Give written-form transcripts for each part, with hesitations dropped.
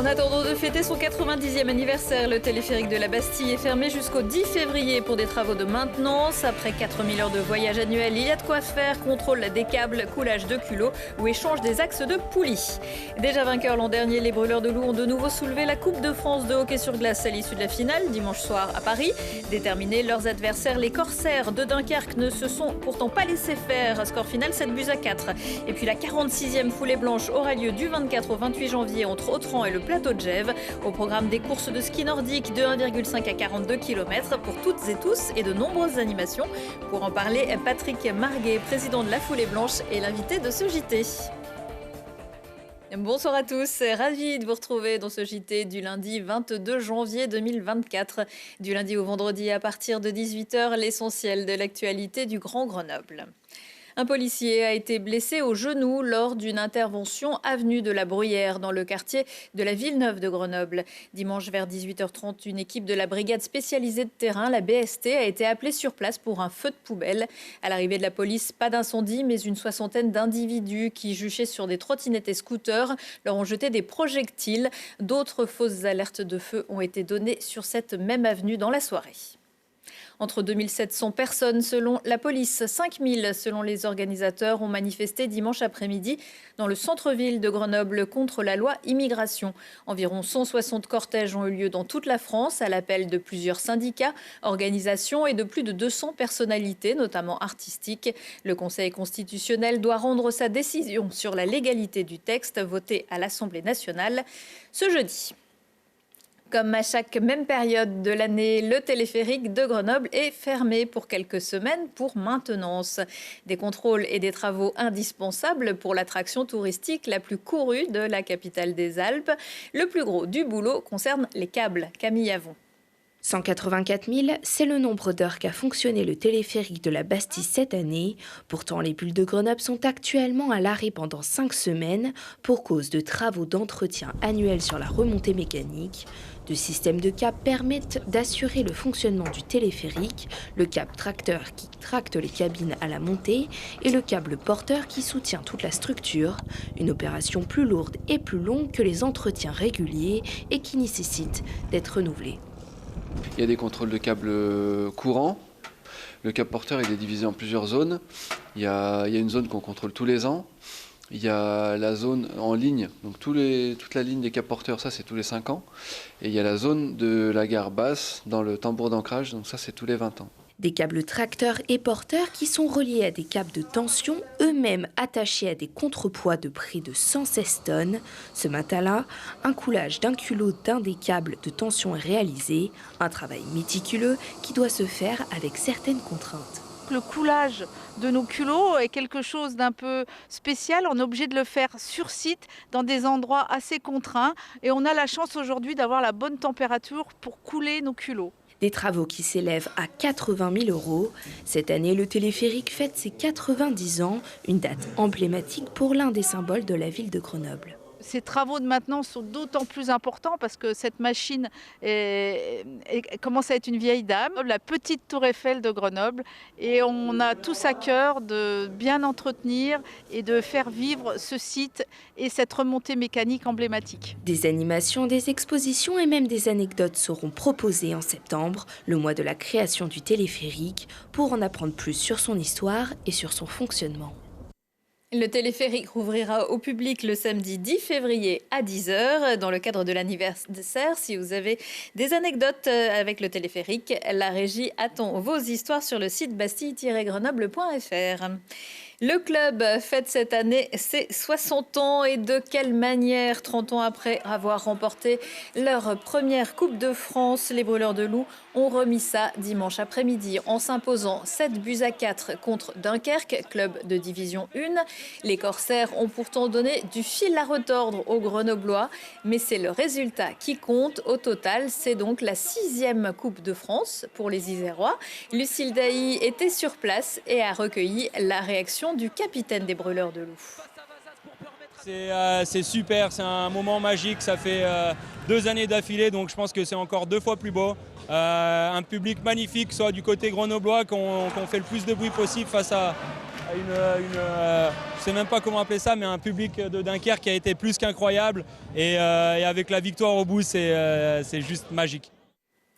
En attendant de fêter son 90e anniversaire, le téléphérique de la Bastille est fermé jusqu'au 10 février pour des travaux de maintenance. Après 4000 heures de voyage annuel, il y a de quoi faire. Contrôle des câbles, coulage de culots ou échange des axes de poulies. Déjà vainqueurs l'an dernier, les Brûleurs de Loup ont de nouveau soulevé la Coupe de France de hockey sur glace à l'issue de la finale, dimanche soir à Paris. Déterminés, leurs adversaires, les Corsaires de Dunkerque, ne se sont pourtant pas laissés faire. Score final 7-4. Et puis la 46e foulée blanche aura lieu du 24 au 28 janvier entre Autran et le plateau de Gève. Au programme des courses de ski nordique de 1,5 à 42 km pour toutes et tous et de nombreuses animations. Pour en parler, Patrick Marguet, président de la Foulée Blanche, est l'invité de ce JT. Bonsoir à tous, ravi de vous retrouver dans ce JT du lundi 22 janvier 2024. Du lundi au vendredi à partir de 18h, l'essentiel de l'actualité du Grand Grenoble. Un policier a été blessé au genou lors d'une intervention avenue de la Bruyère dans le quartier de la Villeneuve de Grenoble. Dimanche vers 18h30, une équipe de la brigade spécialisée de terrain, la BST, a été appelée sur place pour un feu de poubelle. À l'arrivée de la police, pas d'incendie, mais une soixantaine d'individus qui, juchaient sur des trottinettes et scooters, leur ont jeté des projectiles. D'autres fausses alertes de feu ont été données sur cette même avenue dans la soirée. Entre 2700 personnes selon la police, 5000 selon les organisateurs ont manifesté dimanche après-midi dans le centre-ville de Grenoble contre la loi immigration. Environ 160 cortèges ont eu lieu dans toute la France à l'appel de plusieurs syndicats, organisations et de plus de 200 personnalités, notamment artistiques. Le Conseil constitutionnel doit rendre sa décision sur la légalité du texte voté à l'Assemblée nationale ce jeudi. Comme à chaque même période de l'année, le téléphérique de Grenoble est fermé pour quelques semaines pour maintenance. Des contrôles et des travaux indispensables pour l'attraction touristique la plus courue de la capitale des Alpes. Le plus gros du boulot concerne les câbles. Camille Avon. 184 000, c'est le nombre d'heures qu'a fonctionné le téléphérique de la Bastille cette année. Pourtant, les bulles de Grenoble sont actuellement à l'arrêt pendant 5 semaines pour cause de travaux d'entretien annuels sur la remontée mécanique. Deux systèmes de câbles permettent d'assurer le fonctionnement du téléphérique, le câble tracteur qui tracte les cabines à la montée et le câble porteur qui soutient toute la structure. Une opération plus lourde et plus longue que les entretiens réguliers et qui nécessite d'être renouvelée. Il y a des contrôles de câbles courants. Le câble porteur il est divisé en plusieurs zones. Il y a une zone qu'on contrôle tous les ans. Il y a la zone en ligne, donc toute la ligne des câbles porteurs, ça c'est tous les 5 ans. Et il y a la zone de la gare basse dans le tambour d'ancrage, donc ça c'est tous les 20 ans. Des câbles tracteurs et porteurs qui sont reliés à des câbles de tension, eux-mêmes attachés à des contrepoids de près de 116 tonnes. Ce matin-là, un coulage d'un culot d'un des câbles de tension est réalisé. Un travail méticuleux qui doit se faire avec certaines contraintes. Le coulage de nos culots est quelque chose d'un peu spécial. On est obligé de le faire sur site dans des endroits assez contraints. Et on a la chance aujourd'hui d'avoir la bonne température pour couler nos culots. Des travaux qui s'élèvent à 80 000 €. Cette année, le téléphérique fête ses 90 ans, une date emblématique pour l'un des symboles de la ville de Grenoble. Ces travaux de maintenance sont d'autant plus importants parce que cette machine commence à être une vieille dame, la petite tour Eiffel de Grenoble. Et on a tous à cœur de bien entretenir et de faire vivre ce site et cette remontée mécanique emblématique. Des animations, des expositions et même des anecdotes seront proposées en septembre, le mois de la création du téléphérique, pour en apprendre plus sur son histoire et sur son fonctionnement. Le téléphérique rouvrira au public le samedi 10 février à 10h. Dans le cadre de l'anniversaire, si vous avez des anecdotes avec le téléphérique, la régie attend vos histoires sur le site bastille-grenoble.fr. Le club fête cette année ses 60 ans et de quelle manière, 30 ans après avoir remporté leur première Coupe de France, les Brûleurs de Loup ont remis ça dimanche après-midi en s'imposant 7-4 contre Dunkerque, club de division 1. Les Corsaires ont pourtant donné du fil à retordre aux Grenoblois, mais c'est le résultat qui compte. Au total, c'est donc la 6e Coupe de France pour les Isérois. Lucille Dailly était sur place et a recueilli la réaction du capitaine des Brûleurs de Loup. C'est super, c'est un moment magique, ça fait 2 années d'affilée, donc je pense que c'est encore 2 fois plus beau. Un public magnifique, soit du côté grenoblois, qu'on fait le plus de bruit possible face Je sais même pas comment appeler ça, mais un public de Dunkerque qui a été plus qu'incroyable. Et avec la victoire au bout, c'est juste magique.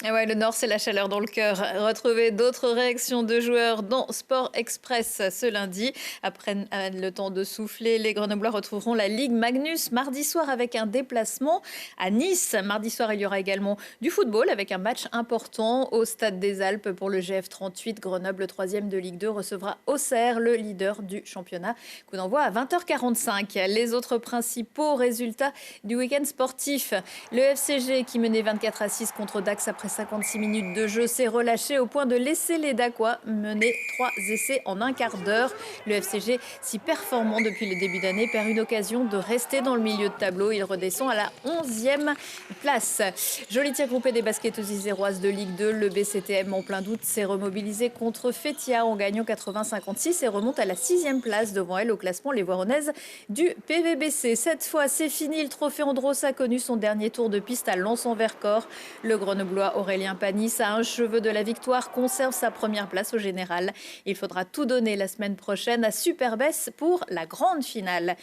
Et ouais, le Nord, c'est la chaleur dans le cœur. Retrouvez d'autres réactions de joueurs dans Sport Express ce lundi. Après le temps de souffler, les Grenoblois retrouveront la Ligue Magnus mardi soir avec un déplacement à Nice. Mardi soir, il y aura également du football avec un match important au Stade des Alpes pour le GF38. Grenoble, le 3e de Ligue 2, recevra Auxerre, le leader du championnat. Coup d'envoi à 20h45. Les autres principaux résultats du week-end sportif. Le FCG qui menait 24-6 contre Dax après 56 minutes de jeu s'est relâché au point de laisser les Dacois mener 3 essais en un quart d'heure. Le FCG, si performant depuis le début d'année, perd une occasion de rester dans le milieu de tableau. Il redescend à la 11e place. Joli tir groupé des basketteuses iséroises de Ligue 2. Le BCTM en plein doute s'est remobilisé contre Fétia en gagnant 80-56 et remonte à la 6e place devant elle au classement les Voironnaises du PVBC. Cette fois, c'est fini. Le trophée Andros a connu son dernier tour de piste à Lens-en-Vercors. Le Grenoblois Aurélien Panis, à un cheveu de la victoire, conserve sa première place au général. Il faudra tout donner la semaine prochaine à Superbès pour la grande finale.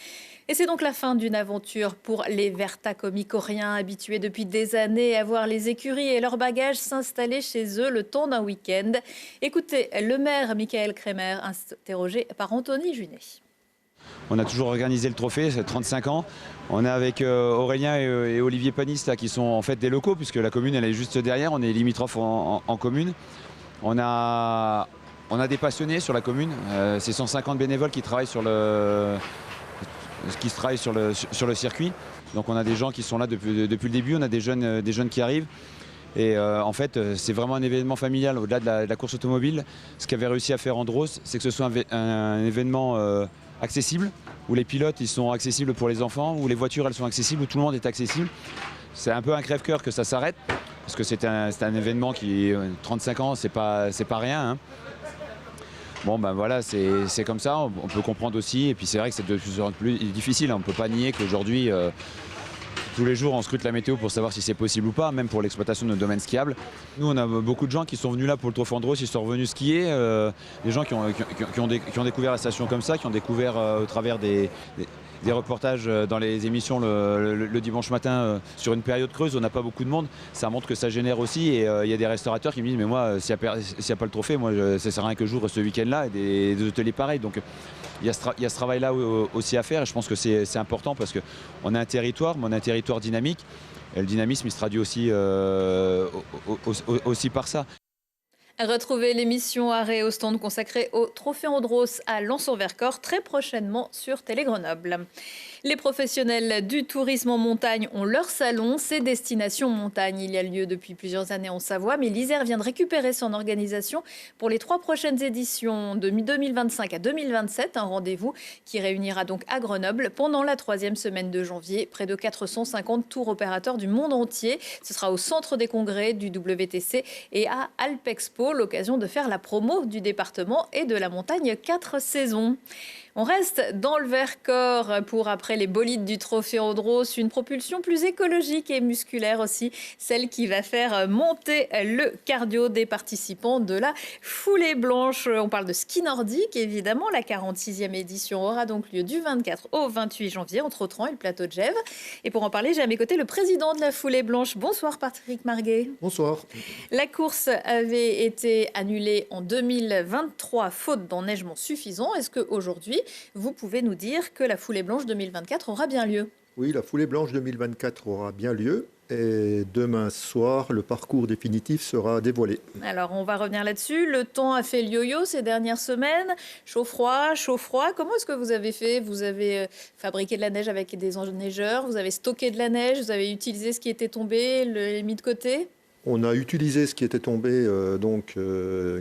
Et c'est donc la fin d'une aventure pour les Vertacomicoriens, habitués depuis des années à voir les écuries et leurs bagages s'installer chez eux le temps d'un week-end. Écoutez le maire Michael Kremer, interrogé par Anthony Junet. On a toujours organisé le trophée, c'est 35 ans. On est avec Aurélien et Olivier Panis là, qui sont en fait des locaux puisque la commune elle est juste derrière, on est limitrophes en commune. On a des passionnés sur la commune, c'est 150 bénévoles qui travaillent sur le circuit. Donc on a des gens qui sont là depuis le début, on a des jeunes qui arrivent. Et en fait, c'est vraiment un événement familial au-delà de la course automobile. Ce qu'avait réussi à faire Andros, c'est que ce soit un événement accessible, où les pilotes ils sont accessibles pour les enfants, où les voitures elles sont accessibles, où tout le monde est accessible. C'est un peu un crève-cœur que ça s'arrête, parce que c'est un événement qui, 35 ans, c'est pas rien. Hein. Bon ben voilà, c'est comme ça, on peut comprendre aussi, et puis c'est vrai que c'est de plus en plus difficile, on ne peut pas nier qu'aujourd'hui, tous les jours on scrute la météo pour savoir si c'est possible ou pas, même pour l'exploitation de nos domaines skiables. Nous on a beaucoup de gens qui sont venus là pour le Trophée Andros, ils sont revenus skier, des gens qui ont découvert la station comme ça, qui ont découvert au travers des reportages dans les émissions le dimanche matin sur une période creuse où on n'a pas beaucoup de monde. Ça montre que ça génère aussi et il y a des restaurateurs qui me disent mais moi s'il n'y a pas le trophée, moi ça sert à rien que j'ouvre ce week-end-là et des hôteliers pareils. Donc il y a ce travail-là aussi à faire et je pense que c'est important parce qu'on a un territoire, mais on a un territoire dynamique et le dynamisme il se traduit aussi par ça. Retrouvez l'émission Arrêt au stand consacrée au Trophée Andros à Lens-en-Vercors très prochainement sur Télé Grenoble. Les professionnels du tourisme en montagne ont leur salon, c'est Destination Montagne. Il y a lieu depuis plusieurs années en Savoie, mais l'Isère vient de récupérer son organisation pour les 3 prochaines éditions de 2025 à 2027. Un rendez-vous qui réunira donc à Grenoble pendant la 3e semaine de janvier près de 450 tours opérateurs du monde entier. Ce sera au centre des congrès du WTC et à Alpexpo, l'occasion de faire la promo du département et de la montagne 4 saisons. On reste dans le Vercors pour, après les bolides du Trophée Andros, une propulsion plus écologique et musculaire aussi, celle qui va faire monter le cardio des participants de la foulée blanche. On parle de ski nordique, évidemment. La 46e édition aura donc lieu du 24 au 28 janvier entre Autran et le plateau de Gèvres. Et pour en parler, j'ai à mes côtés le président de la foulée blanche. Bonsoir Patrick Marguet. Bonsoir. La course avait été annulée en 2023 faute d'enneigement suffisant. Est-ce qu'aujourd'hui, vous pouvez nous dire que la foulée blanche 2024 aura bien lieu? Oui, la foulée blanche 2024 aura bien lieu et demain soir, le parcours définitif sera dévoilé. Alors, on va revenir là-dessus. Le temps a fait le yo-yo ces dernières semaines. Chaud-froid, chaud-froid. Comment est-ce que vous avez fait? Vous avez fabriqué de la neige avec des enneigeurs, vous avez stocké de la neige, vous avez utilisé ce qui était tombé, le mis de côté? On a utilisé ce qui était tombé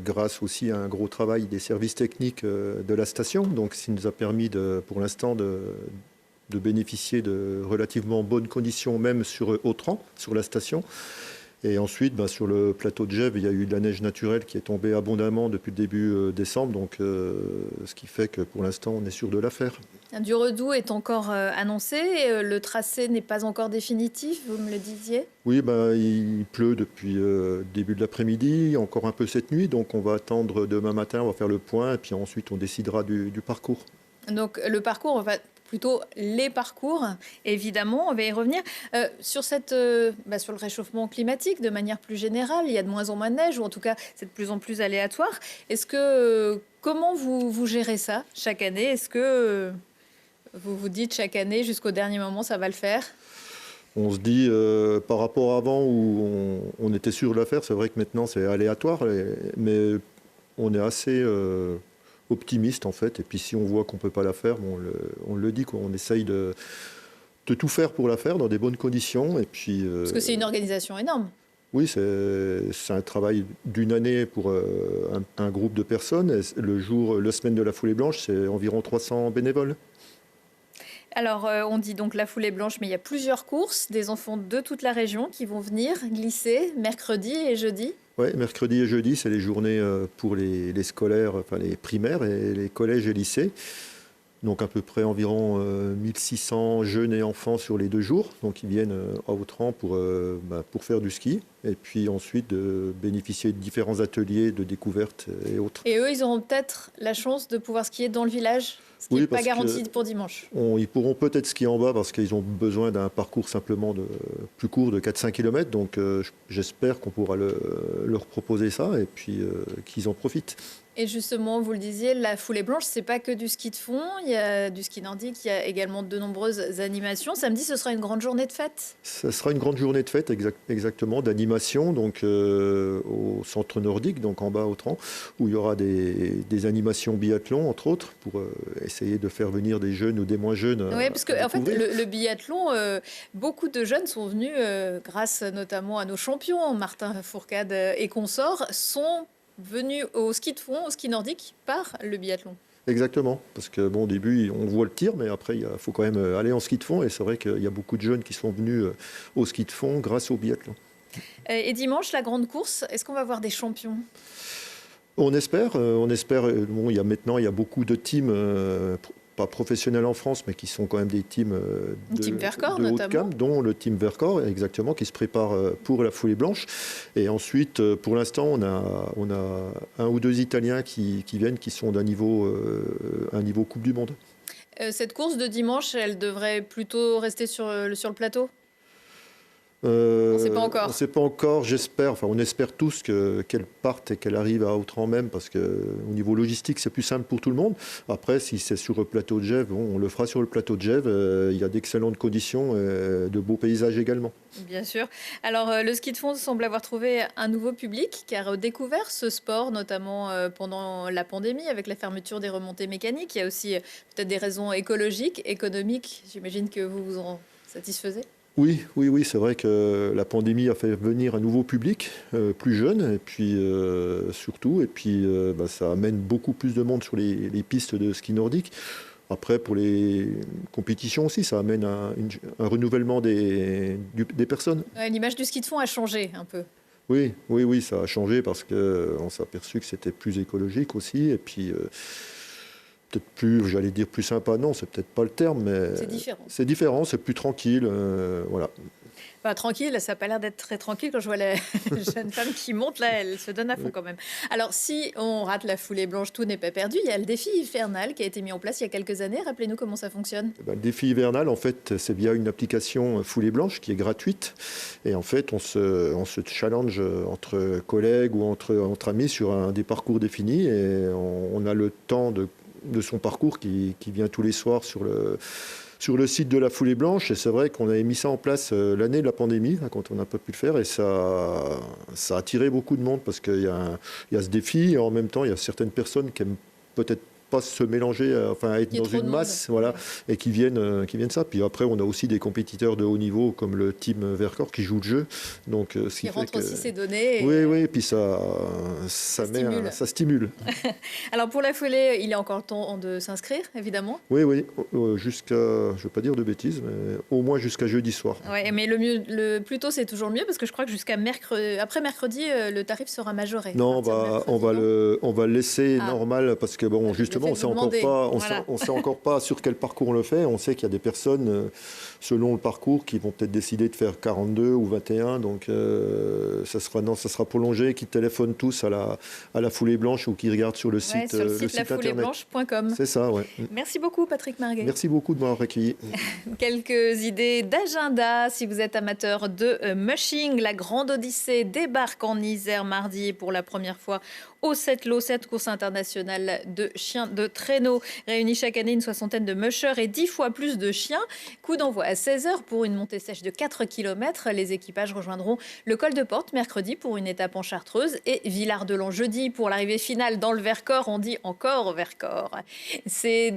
grâce aussi à un gros travail des services techniques de la station. Donc, ce qui nous a permis pour l'instant de bénéficier de relativement bonnes conditions, même sur Autran, sur la station. Et ensuite, sur le plateau de Gèves, il y a eu de la neige naturelle qui est tombée abondamment depuis le début décembre, donc ce qui fait que pour l'instant, on est sûr de la faire. Du redout est encore annoncé, le tracé n'est pas encore définitif, vous me le disiez? Oui, il pleut depuis le début de l'après-midi, encore un peu cette nuit, donc on va attendre demain matin, on va faire le point, et puis ensuite on décidera du parcours. Donc le parcours, on va plutôt les parcours, évidemment, on va y revenir. Sur le réchauffement climatique, de manière plus générale, il y a de moins en moins de neige, ou en tout cas c'est de plus en plus aléatoire. Comment vous gérez ça chaque année? Est-ce que vous vous dites chaque année, jusqu'au dernier moment, ça va le faire? On se dit, par rapport à avant où on était sûr de la faire, c'est vrai que maintenant c'est aléatoire, mais on est assez optimiste en fait. Et puis si on voit qu'on ne peut pas la faire, on le dit, quoi. On essaye de tout faire pour la faire dans des bonnes conditions. Et puis, parce que c'est une organisation énorme. Oui, c'est un travail d'une année pour un groupe de personnes. Et la semaine de la foulée blanche, c'est environ 300 bénévoles. Alors, on dit donc la foulée blanche, mais il y a plusieurs courses, des enfants de toute la région qui vont venir glisser mercredi et jeudi. Oui, mercredi et jeudi, c'est les journées pour les scolaires, enfin les primaires et les collèges et lycées. Donc à peu près environ 1600 jeunes et enfants sur les 2 jours. Donc ils viennent à Autrans pour faire du ski et puis ensuite de bénéficier de différents ateliers de découverte et autres. Et eux, ils auront peut-être la chance de pouvoir skier dans le village, ce qui n'est pas garanti pour dimanche. Ils pourront peut-être skier en bas parce qu'ils ont besoin d'un parcours simplement plus court de 4-5 km. Donc j'espère qu'on pourra leur proposer ça et puis qu'ils en profitent. Et justement, vous le disiez, la foulée blanche, c'est pas que du ski de fond, il y a du ski nordique, il y a également de nombreuses animations. Samedi, ce sera une grande journée de fête? Ce sera une grande journée de fête, exactement, d'animation, donc au centre nordique, donc en bas à Autrans, où il y aura des animations biathlon, entre autres, pour essayer de faire venir des jeunes ou des moins jeunes. Oui, parce que en fait, le biathlon, beaucoup de jeunes sont venus, grâce notamment à nos champions, Martin Fourcade et consorts, sont venus au ski de fond, au ski nordique, par le biathlon. Exactement, parce que au début, on voit le tir, mais après, il faut quand même aller en ski de fond. Et c'est vrai qu'il y a beaucoup de jeunes qui sont venus au ski de fond grâce au biathlon. Et dimanche, la grande course, est-ce qu'on va voir des champions? On espère. Il y a beaucoup de teams, pas professionnels en France, mais qui sont quand même des teams Team Vercors, de haut de notamment. gamme, dont le team Vercors, exactement, qui se prépare pour la foulée blanche. Et ensuite, pour l'instant, on a 1 ou 2 Italiens qui viennent, qui sont un niveau Coupe du Monde. Cette course de dimanche, elle devrait plutôt rester sur le plateau? On ne sait pas encore. On ne sait pas encore, j'espère. Enfin, on espère tous qu'elle parte et qu'elle arrive à Autrans même, parce qu'au niveau logistique, c'est plus simple pour tout le monde. Après, si c'est sur le plateau de Gèves, on le fera sur le plateau de Gèves. Il y a d'excellentes conditions, de beaux paysages également. Bien sûr. Alors, le ski de fond semble avoir trouvé un nouveau public qui a redécouvert ce sport, notamment pendant la pandémie, avec la fermeture des remontées mécaniques. Il y a aussi peut-être des raisons écologiques, économiques. J'imagine que vous vous en satisfaisez? Oui, c'est vrai que la pandémie a fait venir un nouveau public, plus jeune, et puis surtout, ça amène beaucoup plus de monde sur les pistes de ski nordique. Après, pour les compétitions aussi, ça amène un renouvellement des personnes. L'image du ski de fond a changé un peu. Oui, ça a changé parce qu'on s'est aperçu que c'était plus écologique aussi, et puis peut-être plus, j'allais dire plus sympa, non, c'est peut-être pas le terme, mais c'est différent. C'est différent, c'est plus tranquille, voilà. Tranquille, ça n'a pas l'air d'être très tranquille quand je vois la jeune femme qui monte là, elle se donne à fond quand même. Alors si on rate la foulée blanche, tout n'est pas perdu. Il y a le défi hivernal qui a été mis en place il y a quelques années. Rappelez-nous comment ça fonctionne. Le défi hivernal, en fait, c'est via une application foulée blanche qui est gratuite. Et en fait, on se challenge entre collègues ou entre amis sur des parcours définis. Et on a le temps de son parcours qui vient tous les soirs sur le site de la foulée blanche. Et c'est vrai qu'on avait mis ça en place l'année de la pandémie, quand on n'a pas pu le faire. Et ça a attiré beaucoup de monde parce qu'il y a ce défi. Et en même temps, il y a certaines personnes qui aiment peut-être pas se mélanger, enfin être dans une masse, voilà, et qui viennent ça. Puis après, on a aussi des compétiteurs de haut niveau comme le team Vercors qui joue le jeu. Donc, ce qui rentre fait aussi ces données. Oui, et puis ça stimule. Alors pour la foulée, il est encore temps de s'inscrire, évidemment. Oui, jusqu'à, je ne veux pas dire de bêtises, mais au moins jusqu'à jeudi soir. Ouais, mais le plus tôt, c'est toujours le mieux, parce que je crois que jusqu'à après mercredi, le tarif sera majoré. Non, on va le laisser normal, parce que bon, justement, on sait encore pas sur quel parcours on le fait. On sait qu'il y a des personnes, selon le parcours, qui vont peut-être décider de faire 42 ou 21. Donc, ça sera prolongé, qui téléphonent tous à la foulée blanche ou qui regardent sur le site lafouleeblanche.com. C'est ça, ouais. Merci beaucoup, Patrick Marguet. Merci beaucoup de m'avoir accueilli. Quelques idées d'agenda. Si vous êtes amateur de mushing, la Grande Odyssée débarque en Isère mardi pour la première fois au Sept-Lô, cette course internationale de chiens de traîneau. Réunit chaque année une soixantaine de mushers et 10 fois plus de chiens. Coup d'envoi à 16h pour une montée sèche de 4 km. Les équipages rejoindront le col de Porte mercredi pour une étape en Chartreuse et Villard-de-Lans jeudi pour l'arrivée finale dans le Vercors. On dit encore Vercors. C'est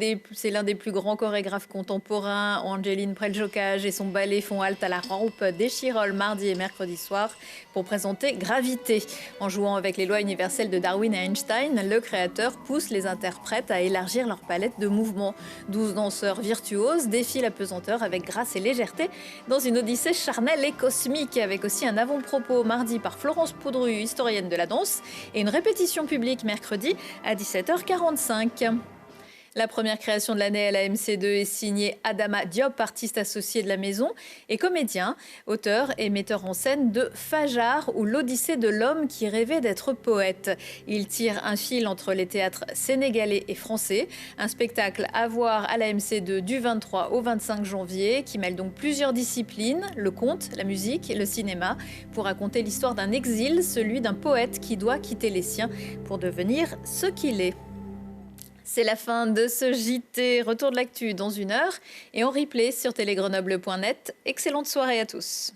l'un des plus grands chorégraphes contemporains. Angeline Preljocaj et son ballet font halte à la rampe des Chirolles mardi et mercredi soir pour présenter Gravité. En jouant avec les lois universelles de Darwin et Einstein, le créateur pousse les interprètes à élargir leur palette de mouvements. 12 danseurs virtuoses défient la pesanteur avec grâce et légèreté dans une odyssée charnelle et cosmique, avec aussi un avant-propos mardi par Florence Poudru, historienne de la danse, et une répétition publique mercredi à 17h45. La première création de l'année à la MC2 est signée Adama Diop, artiste associé de la maison et comédien, auteur et metteur en scène de Fajar ou l'Odyssée de l'homme qui rêvait d'être poète. Il tire un fil entre les théâtres sénégalais et français. Un spectacle à voir à la MC2 du 23 au 25 janvier qui mêle donc plusieurs disciplines, le conte, la musique, le cinéma, pour raconter l'histoire d'un exil, celui d'un poète qui doit quitter les siens pour devenir ce qu'il est. C'est la fin de ce JT. Retour de l'actu dans 1 heure et en replay sur télégrenoble.net. Excellente soirée à tous.